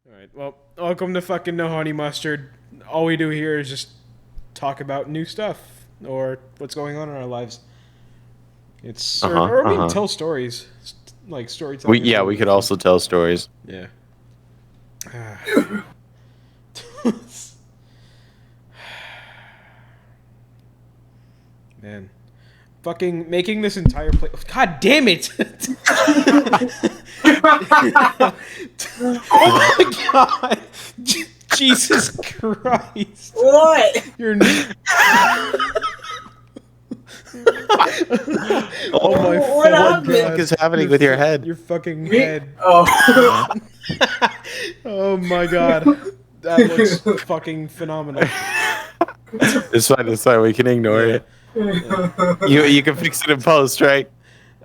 Alright, well, welcome to fucking No Honey Mustard. All we do here is just talk about new stuff or what's going on in our lives. It's or we can tell stories, like storytelling. We could also tell stories. Yeah. Man, fucking making this entire place. God damn it! Oh my god! Jesus Christ! What? You're. Oh my What fucking happened? god! What is happening with your head? Your fucking head. Oh. Oh my god. That looks fucking phenomenal. It's fine. We can ignore it. You can fix it in post, right?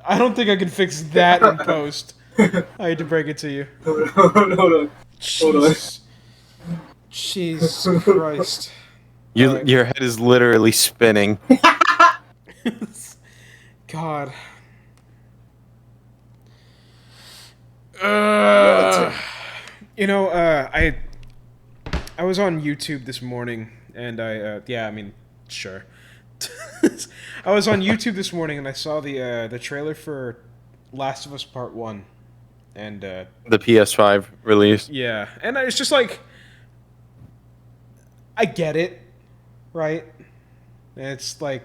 I don't think I can fix that in post. I hate to break it to you. Hold on. Jesus. Jesus Christ. Alright. Your head is literally spinning. God. I was on YouTube this morning, and sure. I was on YouTube this morning, and I saw the trailer for Last of Us Part 1. And, The PS5 release. yeah. And it's just like, I get it, right? And it's like,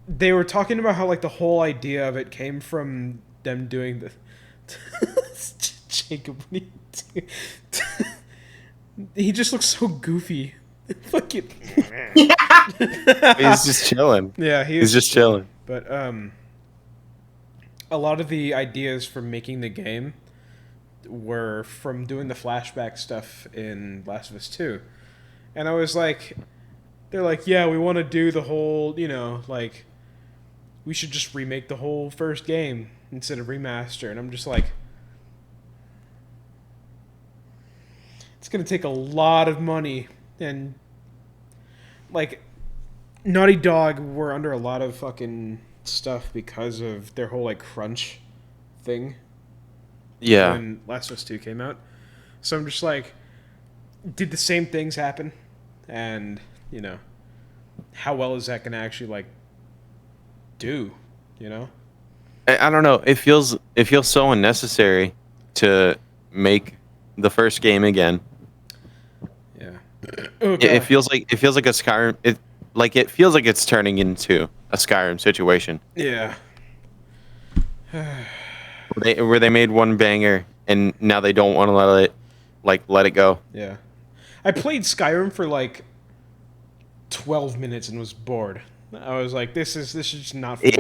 they were talking about how, like, the whole idea of it came from them doing the... Jacob, what are you doing? He just looks so goofy. Fucking... He's just chilling. Yeah, He's just chilling. But, a lot of the ideas for making the game were from doing the flashback stuff in Last of Us 2. And I was like... They're like, yeah, we want to do the whole, like... We should just remake the whole first game instead of remaster. And I'm just like... It's going to take a lot of money. And... Like... Naughty Dog were under a lot of fucking stuff because of their whole, like, crunch thing. Yeah. When Last of Us 2 came out. So I'm just like... Did the same things happen? And, how well is that going to actually, like, do, I don't know. It feels so unnecessary to make the first game again. Yeah. Oh, It feels like a Skyrim. It feels like it's turning into a Skyrim situation. Yeah. Where they made one banger and now they don't want to let it go. Yeah. I played Skyrim for like 12 minutes and was bored. I was like, this is just not for me.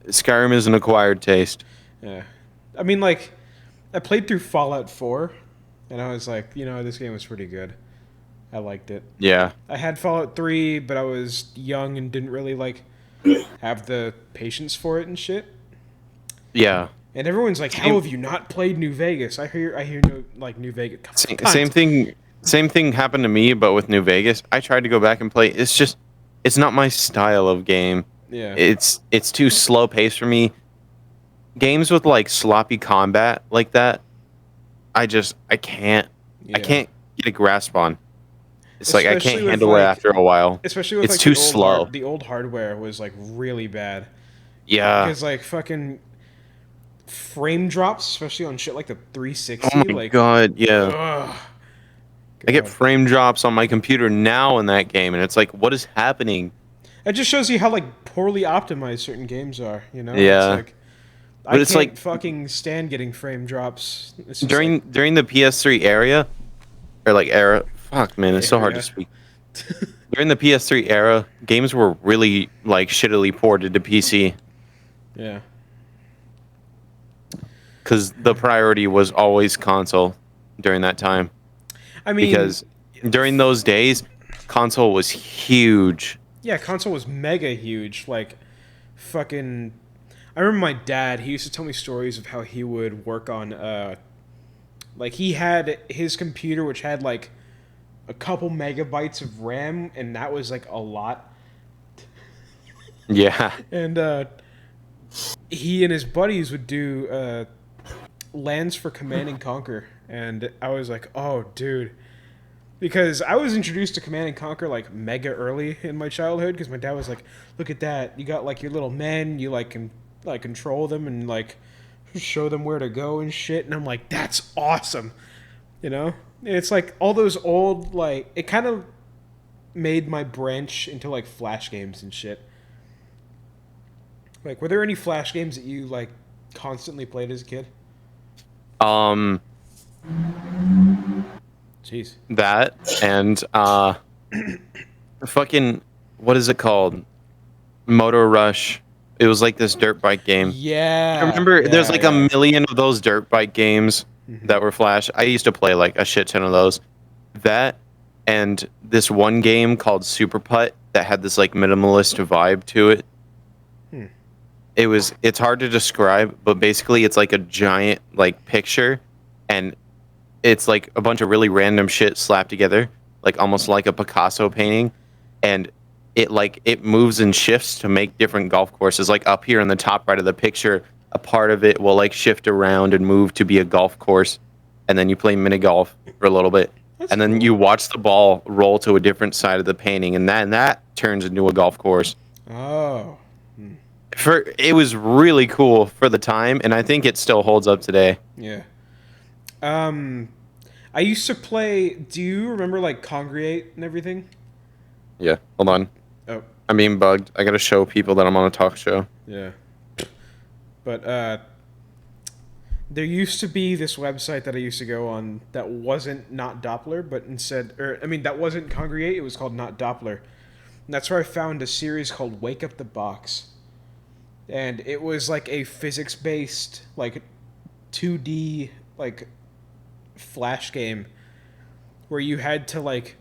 Skyrim is an acquired taste. Yeah. I mean, like, I played through Fallout 4 and I was like, this game was pretty good. I liked it. Yeah. I had Fallout 3, but I was young and didn't really, like, have the patience for it and shit. Yeah. And everyone's like, how have you not played New Vegas? I hear New Vegas. Same thing happened to me, but with New Vegas. I tried to go back and play. It's not my style of game. Yeah. It's too slow paced for me. Games with like sloppy combat like that, I can't. Yeah. I can't get a grasp on. It's like I Especially can't with, handle it after a while. Especially with it's like too the old slow. The old hardware was like really bad. Yeah. Because like fucking frame drops, especially on shit like the 360. Oh my god, yeah. Ugh. I get frame drops on my computer now in that game, and it's like, what is happening? It just shows you how like poorly optimized certain games are. Yeah. It's like, But I it's can't like fucking stand getting frame drops. It's just during the PS3 era. Fuck, man, it's so hard to speak. During the PS3 era, games were really like shittily ported to PC yeah. because the priority was always console during that time. I mean, Because during those days, console was huge. yeah, console was mega huge. Like, fucking. I remember my dad. He used to tell me stories of how he would work on. Like he had his computer, which had like a couple megabytes of RAM, and that was like a lot. Yeah. And he and his buddies would do lands for Command and Conquer, and I was like, oh, dude. Because I was introduced to Command and Conquer like mega early in my childhood, because my dad was like, look at that, you got like your little men, you like can like control them and like show them where to go and shit, and I'm like, that's awesome, you know? It's like all those old, like, it kind of made my branch into like Flash games and shit. Like, were there any Flash games that you like constantly played as a kid? Jeez. That and fucking, what is it called? Motor Rush. It was like this dirt bike game. Yeah. I remember there's like a million of those dirt bike games that were Flash. I used to play like a shit ton of those. That and this one game called Super Putt that had this like minimalist vibe to it. It's hard to describe, but basically it's like a giant like picture, and it's like a bunch of really random shit slapped together, like almost like a Picasso painting, and it moves and shifts to make different golf courses. Like up here in the top right of the picture, a part of it will like shift around and move to be a golf course, and then you play mini golf for a little bit. That's and then cool. You watch the ball roll to a different side of the painting, and that turns into a golf course. Oh. It was really cool for the time, and I think it still holds up today. Yeah. I used to play. Do you remember like Congregate and everything? Yeah. Hold on. Oh. I'm being bugged. I gotta show people that I'm on a talk show. Yeah. But there used to be this website that I used to go on that wasn't Not Doppler, but instead, that wasn't Congregate. It was called Not Doppler, and that's where I found a series called Wake Up the Box. And it was like a physics-based, like 2D, like Flash game where you had to like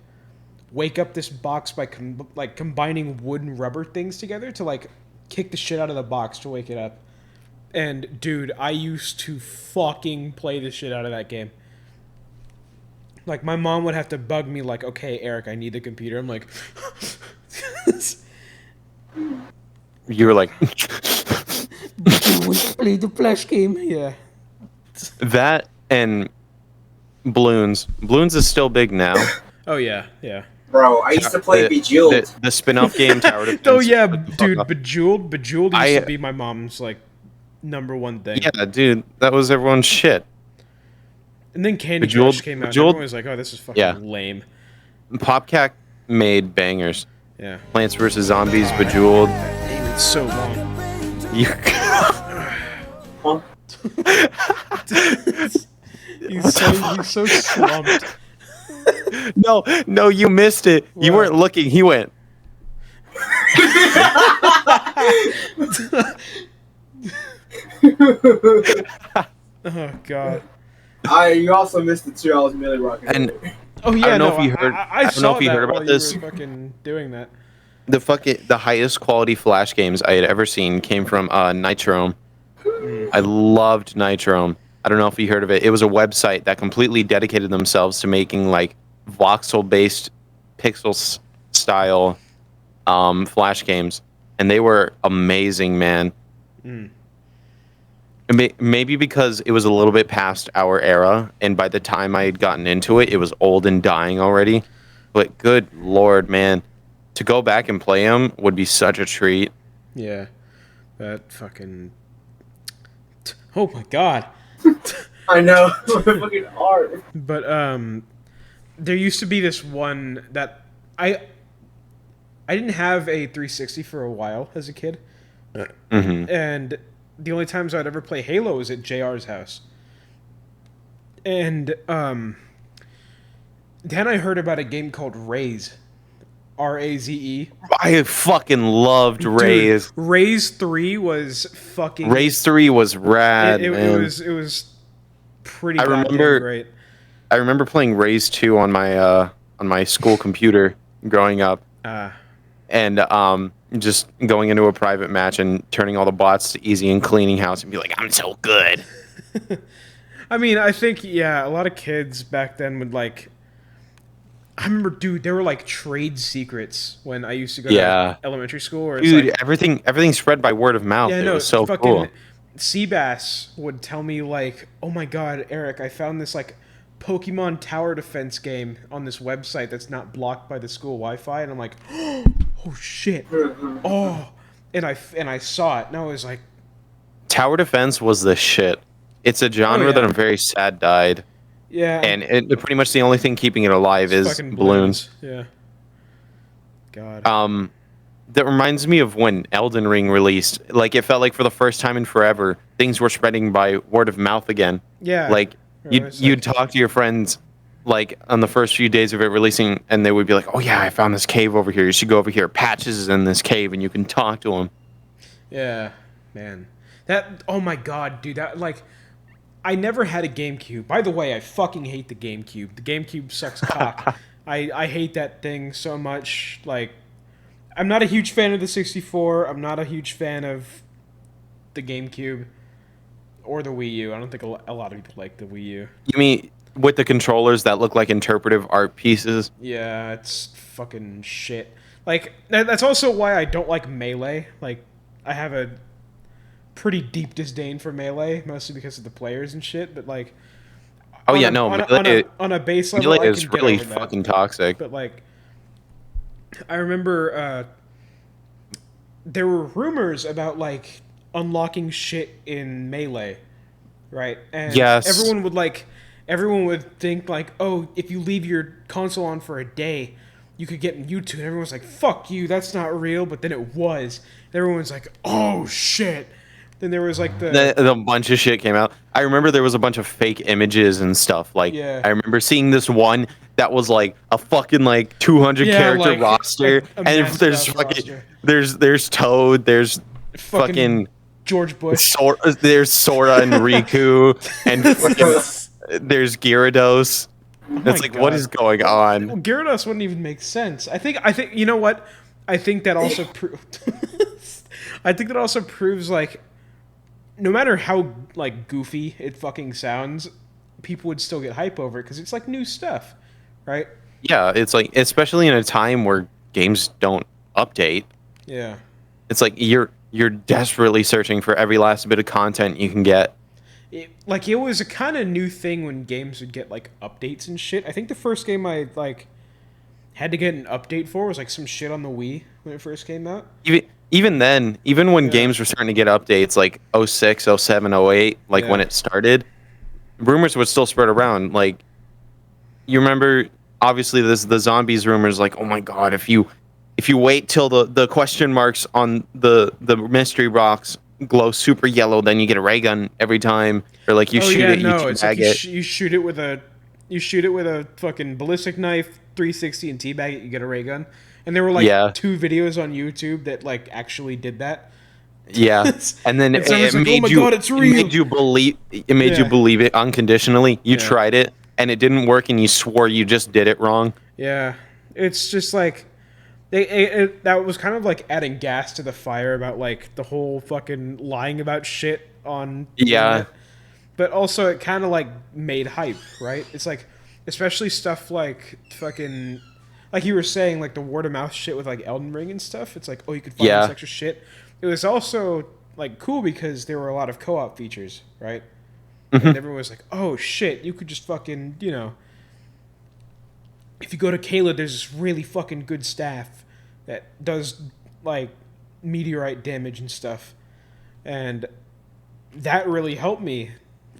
wake up this box by combining wood and rubber things together to like kick the shit out of the box to wake it up. And dude, I used to fucking play the shit out of that game. Like my mom would have to bug me like, okay, Eric, I need the computer. I'm like, you were like, play the Flash game. Yeah. That and Bloons. Bloons is still big now. Oh yeah, yeah. Bro, I used to play Bejeweled. The spin-off game, Tower Defense. Oh yeah, dude, Bejeweled used to be my mom's like number one thing. Yeah, dude, that was everyone's shit. And then Candy Crush came out. And everyone was like, "Oh, this is fucking lame." PopCat made bangers. Yeah. Plants vs Zombies, Bejeweled. It's so long. He's so slumped. No, you missed it. What? You weren't looking. He went. Oh God. You also missed the 2 hours Millie Rock. And oh yeah, I don't know if you heard. I don't know if you heard about this. You were fucking doing that. The highest quality Flash games I had ever seen came from Nitrome. I loved Nitrome. I don't know if you heard of it. It was a website that completely dedicated themselves to making like voxel-based pixel-style Flash games, and they were amazing, man. Maybe because it was a little bit past our era, and by the time I had gotten into it, it was old and dying already. But good lord, man, to go back and play them would be such a treat. Yeah, that fucking. Oh my God. I know. Fucking hard. But there used to be this one that I didn't have a 360 for a while as a kid, and the only times I'd ever play Halo was at JR's house. And then I heard about a game called Raze. R-A-Z-E. I fucking loved Raze. Dude, Raze 3 was fucking... Raze 3 was rad, it was pretty great. I remember playing Raze 2 on my school computer growing up. And just going into a private match and turning all the bots to easy and cleaning house and be like, I'm so good. I mean, I think, a lot of kids back then would like... I remember, dude, there were like trade secrets when I used to go to elementary school. Or dude, everything spread by word of mouth. Yeah, it was so cool. Seabass would tell me like, "Oh my God, Eric, I found this like Pokemon tower defense game on this website that's not blocked by the school Wi-Fi," and I'm like, "Oh shit, oh," and I saw it, and I was like, Tower defense was the shit. It's a genre that I'm very sad died. Yeah. And pretty much the only thing keeping it alive is fucking balloons. Yeah. God. That reminds me of when Elden Ring released. Like, it felt like for the first time in forever, things were spreading by word of mouth again. Yeah. Like, you'd talk to your friends, like, on the first few days of it releasing, and they would be like, "Oh yeah, I found this cave over here. You should go over here. Patches is in this cave, and you can talk to him." Yeah, man. That, oh my God, dude, that, like, I never had a GameCube. By the way, I fucking hate the GameCube. The GameCube sucks cock. I hate that thing so much. Like, I'm not a huge fan of the 64. I'm not a huge fan of the GameCube or the Wii U. I don't think a lot of people like the Wii U. You mean with the controllers that look like interpretive art pieces? Yeah, it's fucking shit. Like, that's also why I don't like Melee. Like, I have a pretty deep disdain for Melee, mostly because of the players and shit, but like... Oh yeah, no, on a base level, Melee I is can get really over that. fucking toxic. But like, I remember there were rumors about like unlocking shit in Melee, right? And yes. everyone would think like, oh, if you leave your console on for a day, you could get in YouTube. And everyone's like, fuck you, that's not real. But then it was. And everyone's like, oh shit. Then there was like the bunch of shit came out. I remember there was a bunch of fake images and stuff. Like, yeah. I remember seeing this one that was like a fucking like 200 character like, roster, and there's fucking there's Toad, there's fucking George Bush, there's Sora and Riku, and fucking, there's Gyarados. It's like, God. What is going on? Well, Gyarados wouldn't even make sense. I think you know what? I think that also I think that also proves like, no matter how like goofy it fucking sounds, people would still get hype over it because it's like new stuff, right? Yeah, it's like, especially in a time where games don't update. Yeah, it's like you're desperately searching for every last bit of content you can get. It was a kind of new thing when games would get like updates and shit. I think the first game I like had to get an update for was like some shit on the Wii when it first came out. Even then, even when games were starting to get updates, like 06, 07, 08, like when it started, rumors would still spread around. Like, you remember, obviously, the zombies rumors, like, oh my God, if you wait till the question marks on the mystery box glow super yellow, then you get a ray gun every time, or like you shoot it, it's like you shoot it with a fucking ballistic knife, 360, and teabag it, you get a ray gun. And there were like 2 videos on YouTube that like actually did that. Yeah, and then it made you believe it unconditionally. You tried it and it didn't work, and you swore you just did it wrong. Yeah, it's just like that was kind of like adding gas to the fire about like the whole fucking lying about shit on internet. But also it kind of like made hype, right? It's like, especially stuff like fucking, like you were saying, like the word of mouth shit with like Elden Ring and stuff. It's like, oh, you could find this extra shit. It was also like cool because there were a lot of co-op features, right? Mm-hmm. And everyone was like, oh shit, you could just fucking, you know, if you go to Kayla, there's this really fucking good staff that does like meteorite damage and stuff. And that really helped me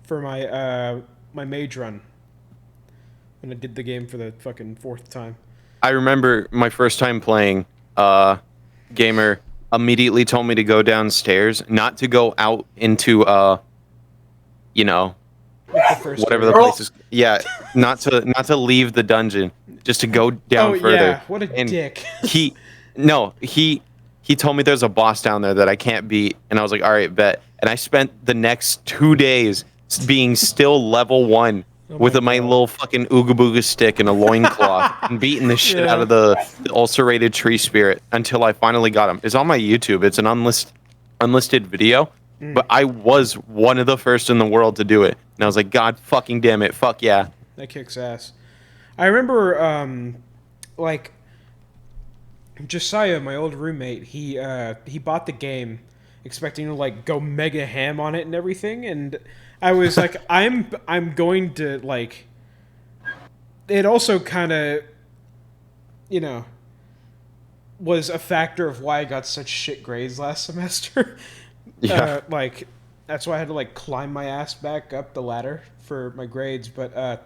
for my my mage run when I did the game for the fucking 4th time. I remember my first time playing, Gamer immediately told me to go downstairs, not to go out into, you know, whatever the place is. Yeah, not to leave the dungeon, just to go down further. Yeah, what a dick. He told me there's a boss down there that I can't beat, and I was like, all right, bet. And I spent the next 2 days being still level 1. With my little fucking Ooga Booga stick and a loincloth and beating the shit out of the ulcerated tree spirit until I finally got him. It's on my YouTube. It's an unlisted video, but I was one of the first in the world to do it. And I was like, God fucking damn it. Fuck yeah. That kicks ass. I remember, like, Josiah, my old roommate, he bought the game, expecting to like go mega ham on it and everything, and I was like, I'm going to like. It also kind of, you know, was a factor of why I got such shit grades last semester. Yeah. Like that's why I had to like climb my ass back up the ladder for my grades. But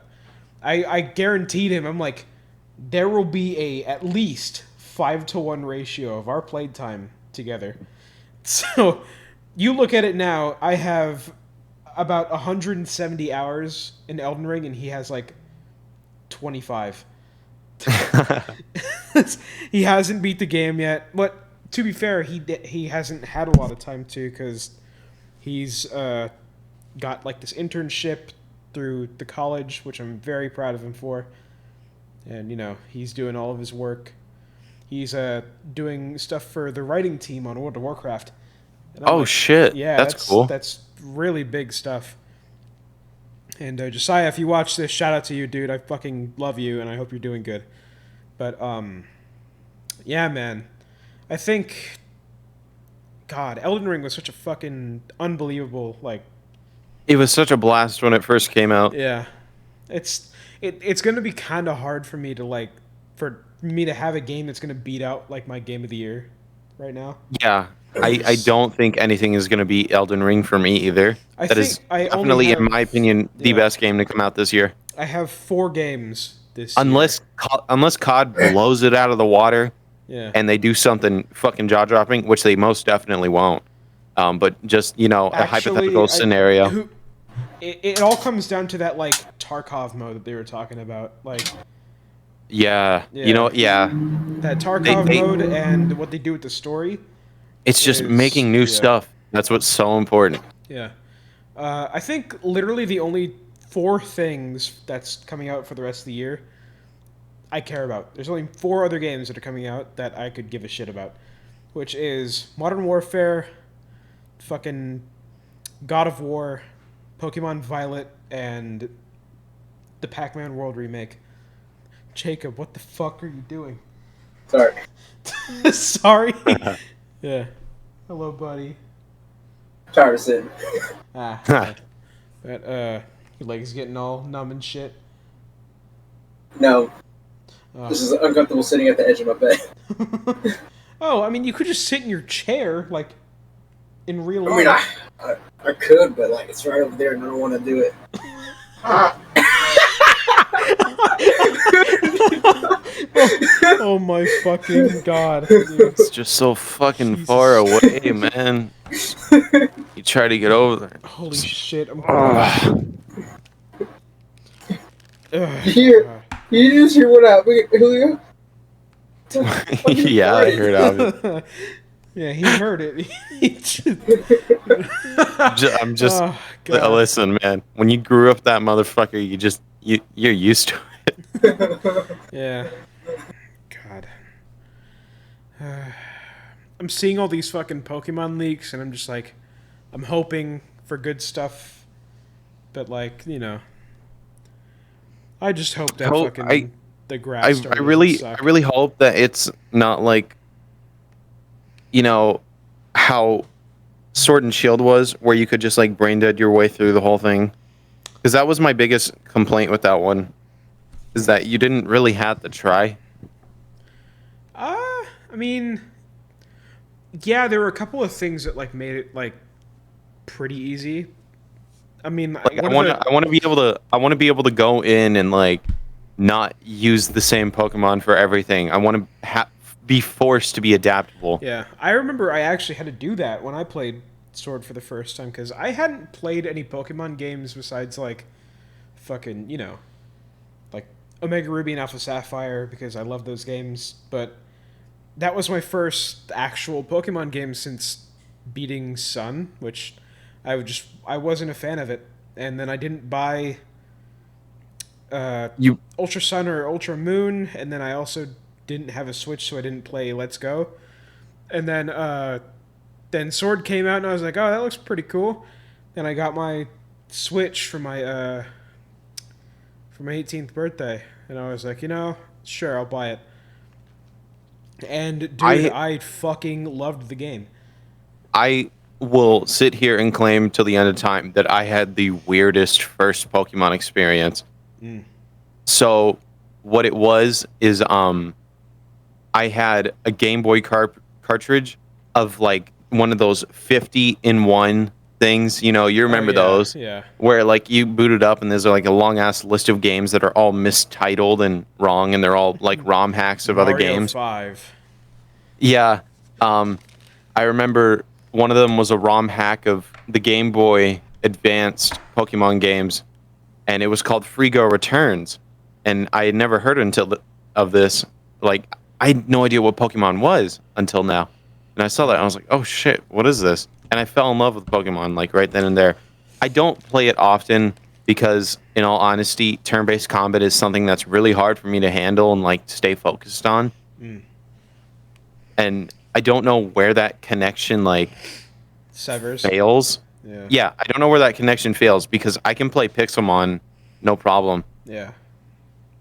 I guaranteed him, I'm like, there will be a at least 5-to-1 ratio of our playtime together. So you look at it now, I have about 170 hours in Elden Ring, and he has like 25. He hasn't beat the game yet, but to be fair, he hasn't had a lot of time to, because he's got like this internship through the college, which I'm very proud of him for. And you know, he's doing all of his work. He's doing stuff for the writing team on World of Warcraft. Oh like, shit! Yeah, that's cool. That's really big stuff. And Josiah, if you watch this, shout out to you, dude. I fucking love you, and I hope you're doing good. But yeah, man, I think, God, Elden Ring was such a fucking unbelievable like. It was such a blast when it first came out. Yeah, it's gonna be kind of hard for me to like for me to have a game that's gonna beat out like my game of the year right now. Yeah. I don't think anything is going to be Elden Ring for me either. That is definitely, in my opinion, the best game to come out this year. I have 4 games this year. Unless COD blows it out of the water, and they do something fucking jaw-dropping, which they most definitely won't. But just, you know, a hypothetical scenario. It all comes down to that, like, Tarkov mode that they were talking about. Like, yeah. You know, yeah. That Tarkov mode and what they do with the story. It's just making new stuff. That's what's so important. Yeah. I think literally the only 4 things that's coming out for the rest of the year I care about. There's only 4 other games that are coming out that I could give a shit about, which is Modern Warfare, fucking God of War, Pokemon Violet, and the Pac-Man World remake. Jacob, what the fuck are you doing? Sorry. Sorry? Yeah. Hello, buddy. Tired of sitting. But, your leg's getting all numb and shit. No. This is uncomfortable sitting at the edge of my bed. Oh, I mean, you could just sit in your chair, like, in real life. I mean, I could, but, like, it's right over there, and I don't want to do it. Oh my fucking God. It's just so fucking far away, man. You try to get over there. Holy shit, I'm You just hear what happened, Julio? Yeah, I heard of it. Yeah, he heard it. I'm just listen, man. When you grew up that motherfucker, you're used to it. Yeah. God. I'm seeing all these fucking Pokemon leaks, and I'm just like, I'm hoping for good stuff, but like, you know, I just hope that the grass. I really hope that it's not like, you know, how Sword and Shield was, where you could just like brain dead your way through the whole thing, because that was my biggest complaint with that one, is that you didn't really have to try. I mean, yeah, there were a couple of things that like made it like pretty easy. I mean, like, I want to be able to go in and like not use the same Pokemon for everything. I want to be forced to be adaptable. Yeah, I remember I actually had to do that when I played Sword for the first time, because I hadn't played any Pokemon games besides like fucking, you know, like Omega Ruby and Alpha Sapphire, because I love those games, but that was my first actual Pokemon game since beating Sun, which I wasn't a fan of it. And then I didn't buy Ultra Sun or Ultra Moon, and then I also didn't have a Switch, so I didn't play Let's Go. And then Sword came out, and I was like, oh, that looks pretty cool. Then I got my Switch for my 18th birthday, and I was like, you know, sure, I'll buy it. And dude, I fucking loved the game. I will sit here and claim till the end of time that I had the weirdest first Pokemon experience. So what it was is I had a Game Boy cartridge of like one of those 50-in-1 things. You know, you remember those? Yeah. Where like you boot it up and there's like a long ass list of games that are all mistitled and wrong, and they're all like ROM hacks of other games. 5. Yeah. I remember one of them was a ROM hack of the Game Boy Advanced Pokemon games, and it was called Frigo Returns. And I had never heard of this. Like, I had no idea what Pokemon was until now. And I saw that and I was like, oh shit, what is this? And I fell in love with Pokemon like right then and there. I don't play it often because, in all honesty, turn-based combat is something that's really hard for me to handle and like stay focused on. And I don't know where that connection like severs. Fails. Yeah, I don't know where that connection fails because I can play Pixelmon no problem. Yeah.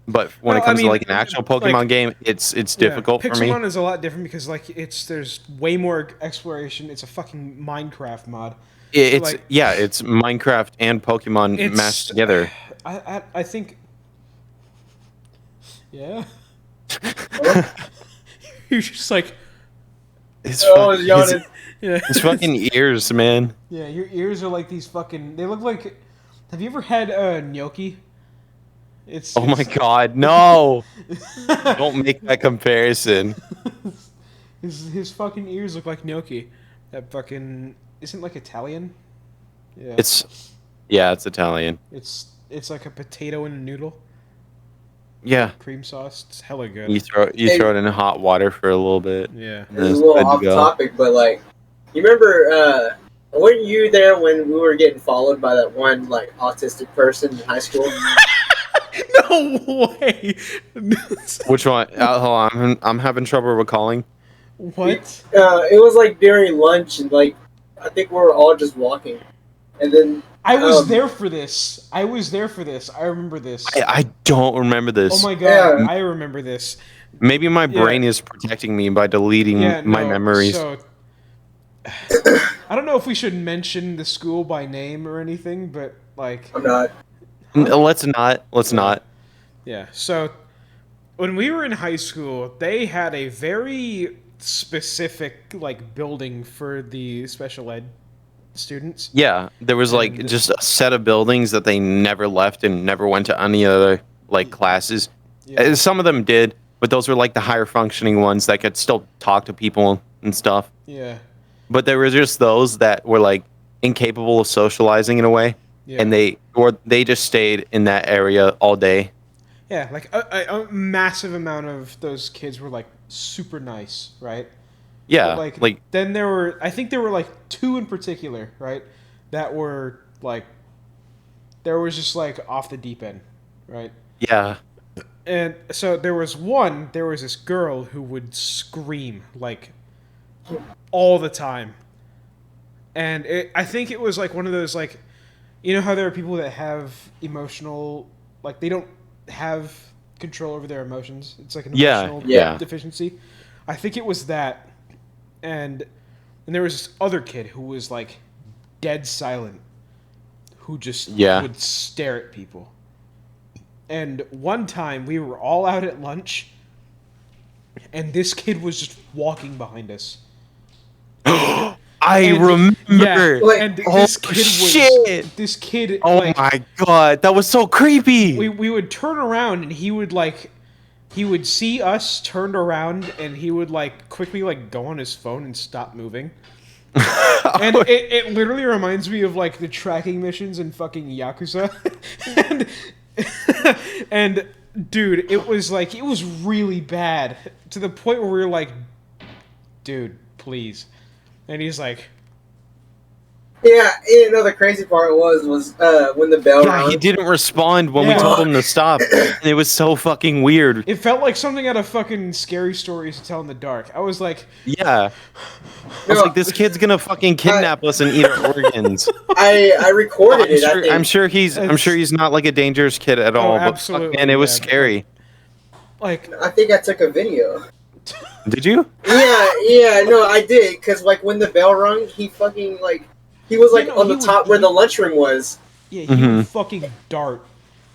But when it comes to like an actual Pokemon game, it's difficult for me. Pixelmon is a lot different because like there's way more exploration. It's a fucking Minecraft mod. It's Minecraft and Pokemon mashed together. I think. Yeah. You're just like. His fucking ears, man. Yeah, your ears are like these fucking. They look like. Have you ever had gnocchi? Oh my god, no! Don't make that comparison. His fucking ears look like gnocchi. That fucking isn't like Italian. Yeah. It's Italian. It's like a potato in a noodle. Yeah. Cream sauce. It's hella good. You throw it in hot water for a little bit. Yeah. This is a little off topic, but like, you remember? Weren't you there when we were getting followed by that one like autistic person in high school? No way. Which one? Hold on, I'm having trouble recalling. What? It was like during lunch, and like I think we were all just walking, and then I was there for this. I remember this. I don't remember this. Oh my god, yeah. I remember this. Maybe my brain is protecting me by deleting my memories. So, I don't know if we should mention the school by name or anything, but like I'm not. Let's not. Yeah. So when we were in high school, they had a very specific like building for the special ed students. Yeah, there was like just a set of buildings that they never left and never went to any other like classes. Yeah. Some of them did, but those were like the higher functioning ones that could still talk to people and stuff. Yeah. But there were just those that were like incapable of socializing in a way. Yeah. And they just stayed in that area all day. Yeah, like a massive amount of those kids were like super nice, right? Yeah, but, like then I think there were like 2 in particular, right? That were like there was just like off the deep end, right? Yeah. And so there was this girl who would scream like all the time. And I think it was like one of those like, you know how there are people that have emotional, like they don't have control over their emotions. It's like an emotional deficiency. I think it was that. And there was this other kid who was like dead silent, who just would stare at people. And one time we were all out at lunch, and this kid was just walking behind us. I remember. Yeah, and this kid. Oh like, my god, that was so creepy. We would turn around and he would see us turned around and he would like quickly like go on his phone and stop moving. And it literally reminds me of like the tracking missions in fucking Yakuza. and dude, it was really bad to the point where we were like, dude, please. And he's like, yeah, you know, the crazy part was when the bell rang. He didn't respond when we told him to stop. And it was so fucking weird. It felt like something out of fucking Scary Stories to Tell in the Dark. I was like... Yeah. I was like, this kid's gonna fucking kidnap us and eat our organs. I recorded it. I'm sure he's not like a dangerous kid at all. But fuck, man, it was scary. Like, I think I took a video. Did you? Yeah, no, I did, because, like, when the bell rung, he fucking, like, he was, like, on the top where the lunchroom was. Yeah, he would fucking dart.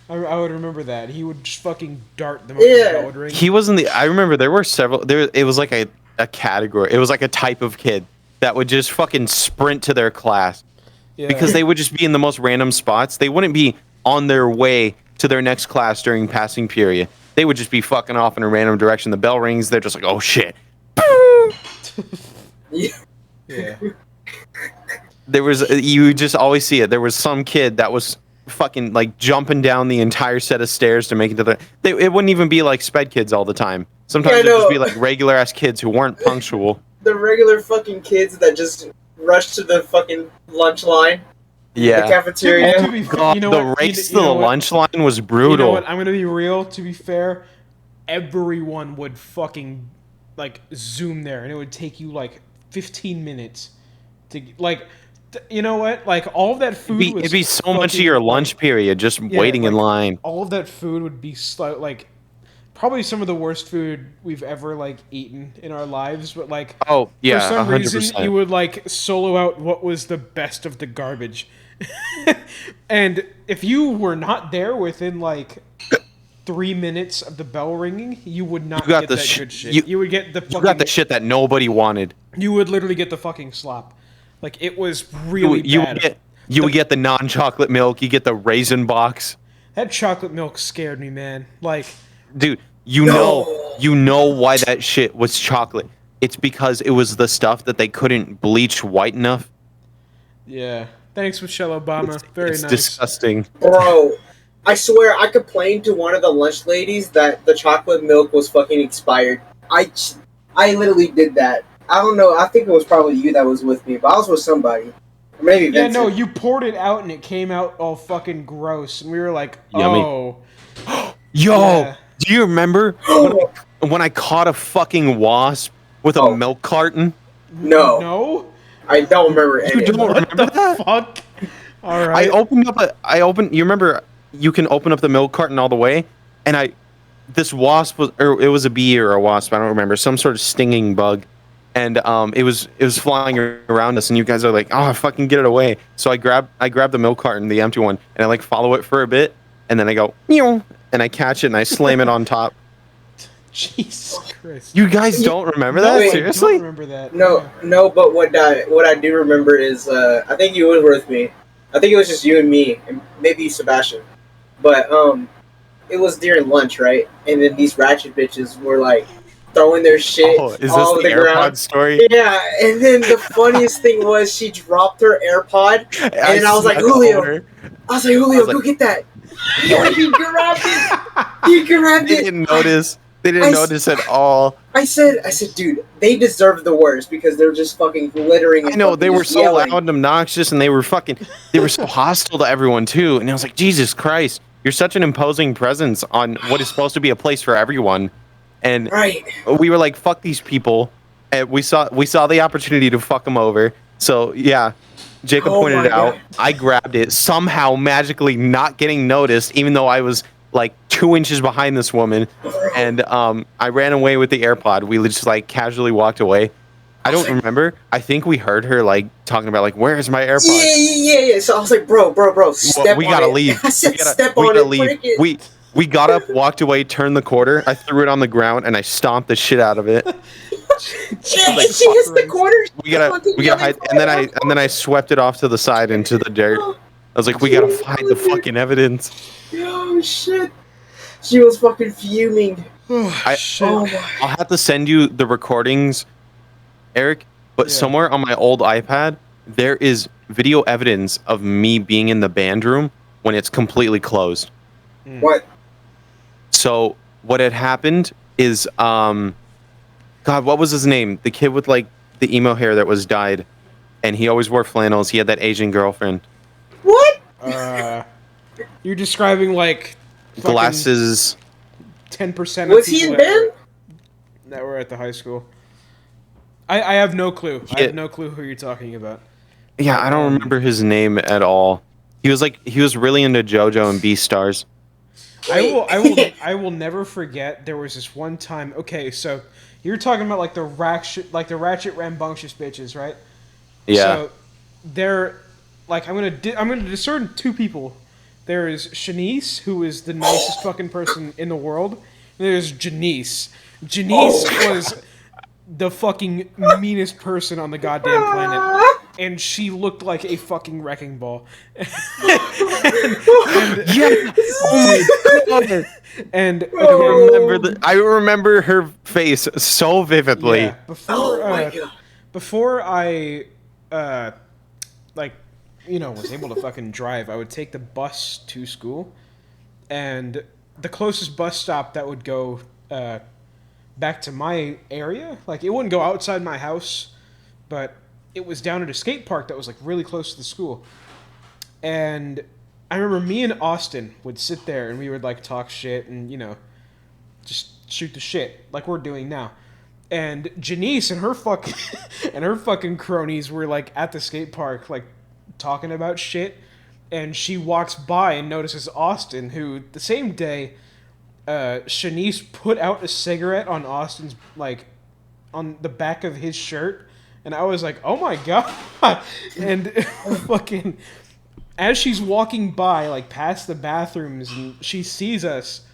I would remember that. He would just fucking dart the moment the bell would ring. He wasn't the. I remember there were several. It was like a category. It was like a type of kid that would just fucking sprint to their class because they would just be in the most random spots. They wouldn't be on their way to their next class during passing period. They would just be fucking off in a random direction. The bell rings. They're just like, oh shit. Yeah. There was. You just always see it. There was some kid that was fucking like jumping down the entire set of stairs to make it to the. It wouldn't even be like sped kids all the time. Sometimes it'd just be like regular ass kids who weren't punctual. The regular fucking kids that just rushed to the fucking lunch line. Yeah. The cafeteria. To be fair, you know the what? race to the lunch line was brutal. You know what? I'm gonna be real. To be fair, everyone would fucking like zoom there, and it would take you like 15 minutes to like. You know what? Like all of that food it'd be so much of your lunch period just waiting in line. All of that food would be like probably some of the worst food we've ever like eaten in our lives. But like, oh yeah, for some 100%. reason you would like solo out what was the best of the garbage. And if you were not there within like 3 minutes of the bell ringing, you would not get that good shit. You would get the fucking, you got the shit that nobody wanted. You would literally get the fucking slop. Like, it was really bad. You would get the non-chocolate milk. You get the raisin box. That chocolate milk scared me, man. Like, dude, you know why that shit was chocolate. It's because it was the stuff that they couldn't bleach white enough. Yeah. Thanks, Michelle Obama. Very nice. It's disgusting. Bro, I swear, I complained to one of the lunch ladies that the chocolate milk was fucking expired. I literally did that. I don't know. I think it was probably you that was with me, but I was with somebody. Or maybe Vincent. Yeah, no, you poured it out and it came out all fucking gross, and we were like, Yummy. oh. Yo, yeah. Do you remember when I caught a fucking wasp with a milk carton? No. No? I don't remember any. You don't remember that? Fuck? All right. You remember you can open up the milk carton all the way, and this wasp was, or it was a bee or a wasp, I don't remember, some sort of stinging bug. And it was flying around us, and you guys are like, "Oh, fucking get it away!" So I grab the milk carton, the empty one, and I like follow it for a bit, and then I go, meow, and I catch it and I slam it on top. Jesus Christ! You guys don't remember that? Wait, Seriously? I don't remember that. No. But what I do remember is I think you were with me. I think it was just you and me, and maybe Sebastian. But it was during lunch, right? And then these ratchet bitches were like throwing their shit all over the ground. Story? Yeah, and then the funniest thing was she dropped her AirPod, and I was like, Julio, go get that. He grabbed it. He grabbed it. They didn't notice. They didn't notice at all. I said, dude, they deserve the worst because they're just fucking glittering. And I know, they were so yelling. loud and obnoxious, and they were so hostile to everyone too. And I was like, Jesus Christ, you're such an imposing presence on what is supposed to be a place for everyone. And we were like, fuck these people. And we saw the opportunity to fuck them over. So yeah, Jacob pointed it out. I grabbed it, somehow magically not getting noticed, even though I was like 2 inches behind this woman. And I ran away with the AirPod. We just like casually walked away. I don't remember. I think we heard her like talking about like, where's my AirPod? Yeah. So I was like, bro, step we gotta on leave. I said, step on it. Leave. We got up, walked away, turned the corner. I threw it on the ground and I stomped the shit out of it. She hits the corner. We gotta hide, and then I swept it off to the side into the dirt. I was like, we gotta hide the fucking evidence. Oh shit! She was fucking fuming. I'll have to send you the recordings, Eric. But somewhere on my old iPad, there is video evidence of me being in the band room when it's completely closed. What? So what had happened is, God, what was his name? The kid with like the emo hair that was dyed, and he always wore flannels. He had that Asian girlfriend. What? You're describing like glasses. 10%. Was he in band? That were at the high school. I have no clue. I have no clue who you're talking about. Yeah, I don't remember his name at all. He was really into JoJo and Beastars. I will never forget. There was this one time. Okay, so you're talking about like the ratchet rambunctious bitches, right? Yeah. So they're like I'm gonna discern two people. There is Janisse, who is the nicest fucking person in the world. And there's Janisse. Janisse was the fucking meanest person on the goddamn planet. And she looked like a fucking wrecking ball. and and I remember her face so vividly. Yeah, before I was able to fucking drive, I would take the bus to school, and the closest bus stop that would go back to my area, like it wouldn't go outside my house, but it was down at a skate park that was like really close to the school. And I remember me and Austin would sit there and we would like talk shit and just shoot the shit like we're doing now. And Janisse and her fucking cronies were like at the skate park like talking about shit, and she walks by and notices Austin, who the same day Janisse put out a cigarette on Austin's like on the back of his shirt. And I was like, oh my god. And fucking as she's walking by, like past the bathrooms, and she sees us,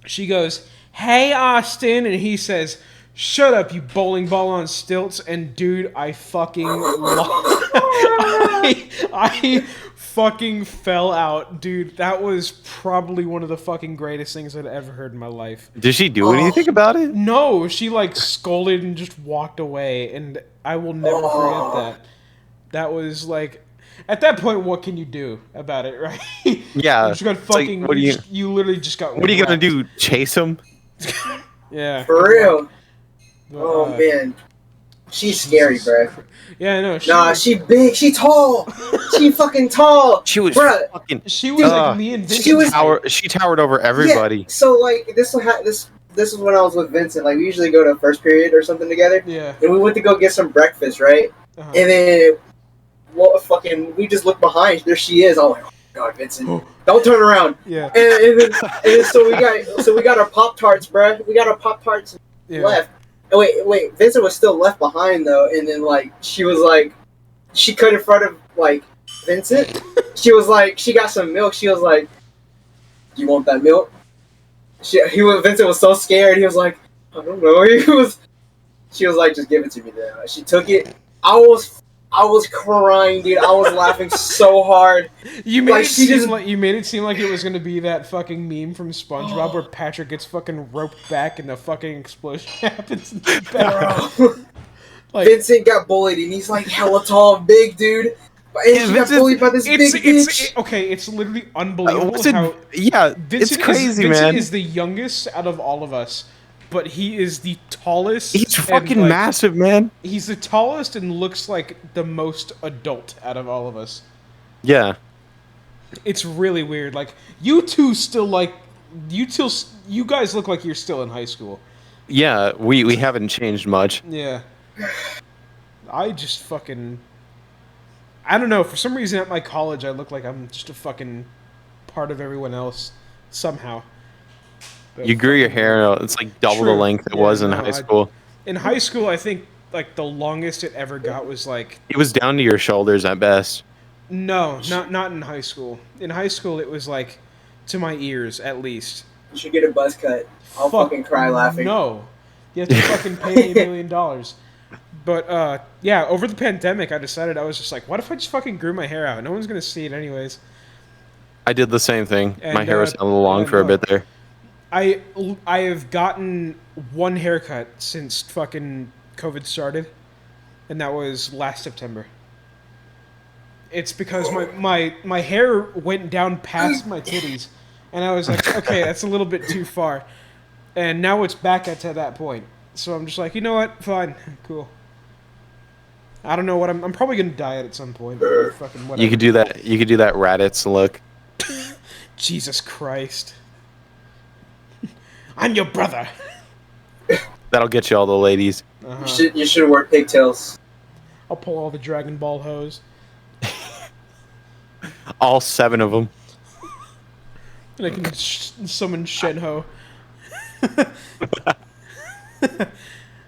she goes, "Hey, Austin," and he says, "Shut up, you bowling ball on stilts." And dude, I fucking I fucking fell out, dude. That was probably one of the fucking greatest things I'd ever heard in my life. Did she do anything about it? No, she like scolded and just walked away, and I will never forget that. That was like, at that point, what can you do about it, right? Yeah. You just got fucking. Like, you literally just got. What are you gonna do? Chase him? Yeah. For real. Oh man. She's scary, bro. Yeah, I know. She big. She tall. She fucking tall. She was fucking. She was like me and Vincent. She towered over everybody. Yeah, so like this is when I was with Vincent. Like we usually go to first period or something together. Yeah. And we went to go get some breakfast, right? Uh-huh. And then, we just looked behind. There she is. I'm like, oh god, Vincent, don't turn around. Yeah. And then so we got our Pop-Tarts, bro. We got our Pop-Tarts left. Wait, Vincent was still left behind though, and then like she was like, she cut in front of like Vincent. She was like, she got some milk. She was like, "Do you want that milk?" Vincent was so scared. He was like, "I don't know." She was like, "Just give it to me." Then she took it. I was crying, dude. I was laughing so hard. You made it seem like it was gonna be that fucking meme from SpongeBob where Patrick gets fucking roped back and the fucking explosion happens in the background. Like, Vincent got bullied and he's like hella tall and big, dude. And she got bullied by this big bitch. It's literally unbelievable Vincent it's crazy, man. Vincent is the youngest out of all of us, but he is the tallest. He's fucking massive, man. He's the tallest and looks like the most adult out of all of us. Yeah. It's really weird. Like, you guys look like you're still in high school. Yeah, we haven't changed much. Yeah. I just fucking... I don't know, for some reason at my college I look like I'm just a fucking part of everyone else. Somehow. But you grew your hair out. It's like double the length it was in high school. In high school, I think like the longest it ever got was like... It was down to your shoulders at best. No, not in high school. In high school, it was like to my ears at least. You should get a buzz cut. I'll fucking cry laughing. No. You have to fucking pay me $1 million. But yeah, over the pandemic, I decided I was just like, what if I just fucking grew my hair out? No one's gonna see it anyways. I did the same thing. And, my hair was a little long for a bit there. I have gotten one haircut since fucking COVID started, and that was last September. It's because my hair went down past my titties, and I was like, okay, that's a little bit too far. And now it's back at to that point. So I'm just like, you know what? Fine. Cool. I don't know what I'm probably going to diet at some point. But fucking whatever. You could do that Raditz look. Jesus Christ. I'm your brother. That'll get you all the ladies. Uh-huh. You should wear pigtails. I'll pull all the Dragon Ball hose. All 7 of them. And I can summon Shenho.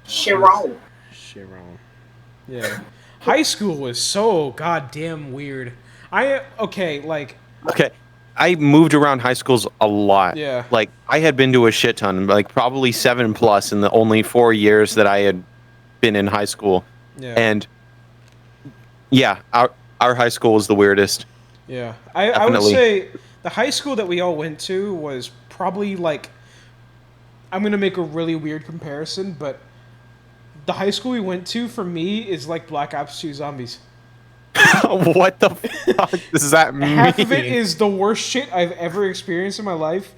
Chiron. Chiron. Yeah. High school was so goddamn weird. Like... Okay, I moved around high schools a lot. Yeah. Like, I had been to a shit ton, like probably 7+ in the only 4 years that I had been in high school. Yeah. And yeah, our high school was the weirdest. Yeah. I would say the high school that we all went to was probably like... I'm going to make a really weird comparison, but the high school we went to, for me, is like Black Ops 2 Zombies. What the fuck does that mean? Half of it is the worst shit I've ever experienced in my life.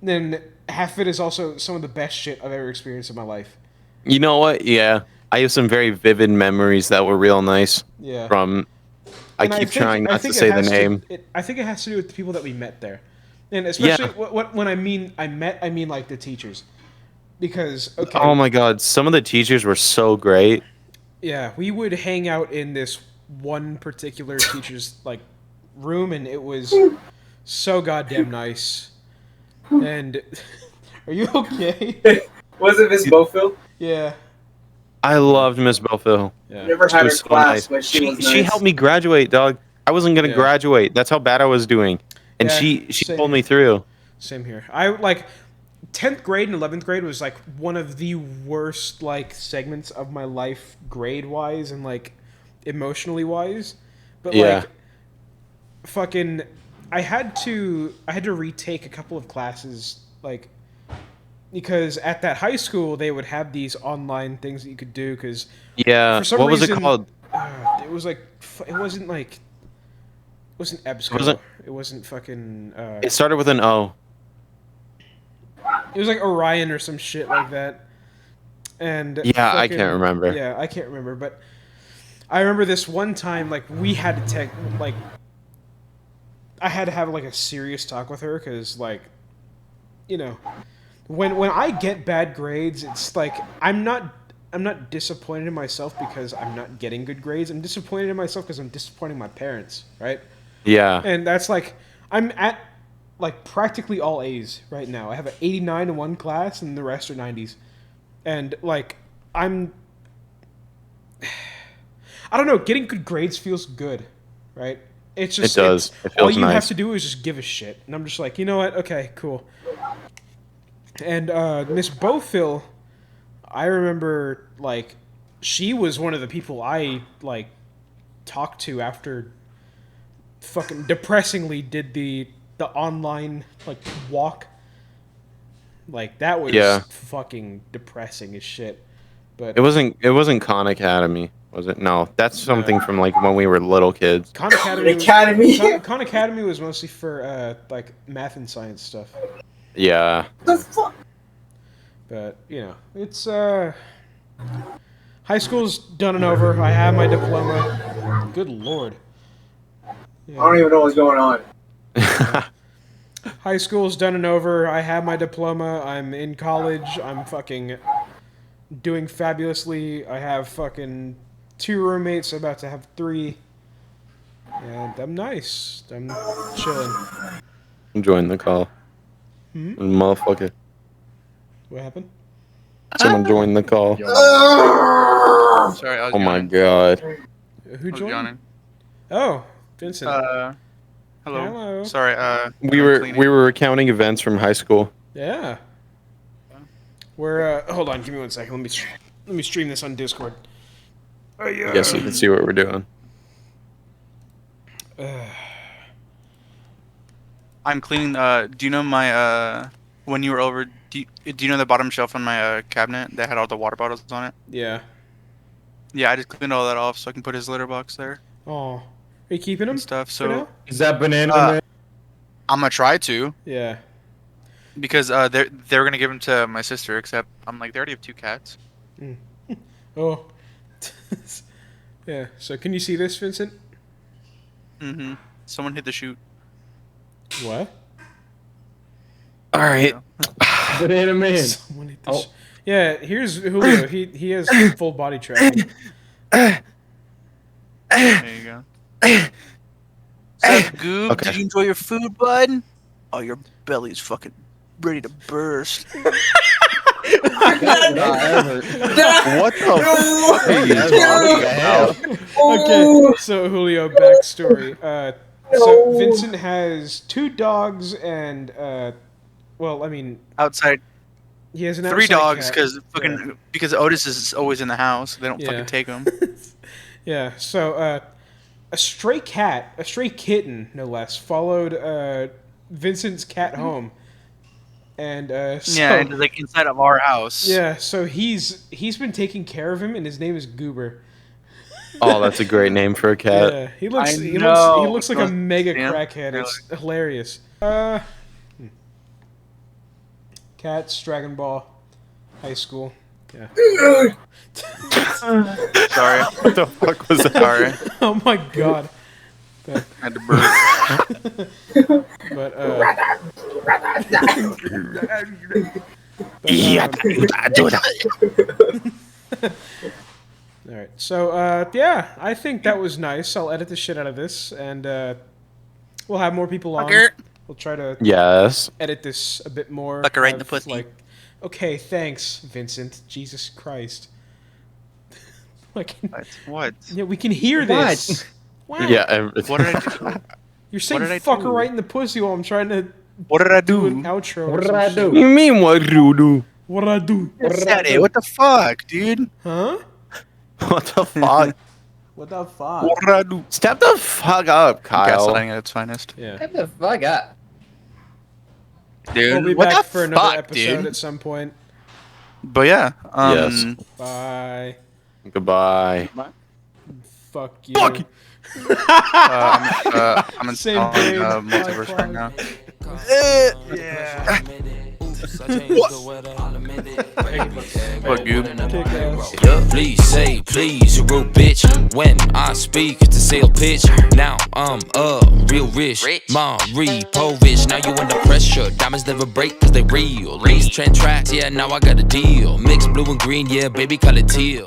Then half of it is also some of the best shit I've ever experienced in my life. You know what? Yeah. I have some very vivid memories that were real nice. Yeah. From... I keep trying not to say the name. I think it has to do with the people that we met there. And especially when I mean like the teachers. Because, okay. Oh my god, some of the teachers were so great. Yeah, we would hang out in this one particular teacher's like room, and it was so goddamn nice. And are you okay? Was it Miss Bofill? Yeah. I loved Miss Belfield. Yeah. Never had her So class, nice. but she was nice. She helped me graduate, dog. I wasn't gonna graduate. That's how bad I was doing, and Yeah, she pulled me through. Same here. I like 10th grade and 11th grade was like one of the worst like segments of my life, grade wise and like emotionally wise. But like, fucking, I had to retake a couple of classes like. Because at that high school, they would have these online things that you could do. Because for some what reason, was it called? It was like it wasn't EBSCO. It wasn't fucking. It started with an O. It was like Orion or some shit like that. And yeah, I can't remember. Yeah, I can't remember, but I remember this one time like we had to take like I had to have like a serious talk with her because like you know. When I get bad grades, it's like I'm not disappointed in myself because I'm not getting good grades. I'm disappointed in myself because I'm disappointing my parents, right? Yeah. And that's like I'm at like practically all A's right now. I have an 89 in one class and the rest are 90s. And like I don't know, getting good grades feels good, right? It's just it does. It feels all you nice. have to do is just give a shit. And I'm just like, you know what? Okay, cool. And Miss Bofill, I remember, like, she was one of the people I, like, talked to after fucking depressingly did the online, like, walk. Like, that was fucking depressing as shit. But it wasn't Khan Academy, was it? No, that's something from, like, when we were little kids. Khan Academy. Khan Academy was mostly for, like, math and science stuff. Yeah. The fuck? But, you know, it's, high school's done and over. I have my diploma. Good lord. Yeah. I don't even know what's going on. High school's done and over. I have my diploma. I'm in college. I'm fucking doing fabulously. I have fucking 2 roommates. I'm about to have 3. And I'm nice. I'm chilling. Enjoying the call. Motherfucker. What happened? Someone joined the call. Sorry, I was Oh my yawning. god. Who I was joined? yawning. Oh, Vincent. Hello. Hello. Sorry. We were recounting events from high school. Yeah. We're hold on, give me 1 second. Let me stream this on Discord. Yes, you can see what we're doing. I'm cleaning. Do you know my when you were over? Do you know the bottom shelf on my cabinet that had all the water bottles on it? Yeah. Yeah, I just cleaned all that off so I can put his litter box there Oh. Are you keeping him? and stuff. for So now? Is that banana? I'm gonna try to Yeah. because they're gonna give him to my sister. Except I'm like they already have 2 cats. Oh. Yeah. So can you see this, Vincent? Mm-hmm. Someone hit the chute. What? All right. Banana man. Someone hit this. Yeah, here's Julio. He has full body tracking. There you go. What's up, Goob? Okay. Did you enjoy your food, bud? Oh, your belly's fucking ready to burst. What the fuck are you talking about? Okay, so Julio, backstory. So Vincent has 2 dogs and, well, I mean, Outside, he has an 3 outside dogs cat. because Otis is always in the house. They don't fucking take him. Yeah, so a stray kitten, no less, followed Vincent's cat home. And so, Yeah, and like inside of our house. yeah, so he's been taking care of him, and his name is Goober. Oh, that's a great name for a cat. Yeah, he looks I he know. looks like a mega Yeah. crackhead. It's hilarious. Cats, Dragon Ball, high school. Yeah. Sorry. What the fuck was that? Sorry. Oh my god. I had to burp. But all right. So yeah, I think that was nice. I'll edit the shit out of this, and we'll have more people on. Fucker. We'll try to Yes. edit this a bit more. Fucker right in the have, pussy. Like, okay, thanks, Vincent. Jesus Christ. Like, What? yeah, we can hear this. Wow. Yeah. What did I do? You're saying did I fucker do? right in the pussy while I'm trying to What did I do do? an outro. or What did some I shit. do? You mean what you do? What did I do? Daddy, what the fuck, dude? Huh? What the fuck? What the fuck? What did I do? Step the fuck up, Kyle. Gaslighting at its finest. Yeah. What the fuck up? Dude, We'll be what back the for another fuck, episode dude? at some point. But yeah, Yes. Bye. Goodbye. Fuck you. Fuck you. I'm Same installing thing. multiverse right now. Yeah. Fuck you. Kick ass. Please say please, you real bitch. When I speak, it's a sale pitch. Now I'm real rich. Repo rich. Now you under pressure. Diamonds never break cause they real. These trend tracks, yeah, now I got a deal. Mixed blue and green, yeah, baby, color teal.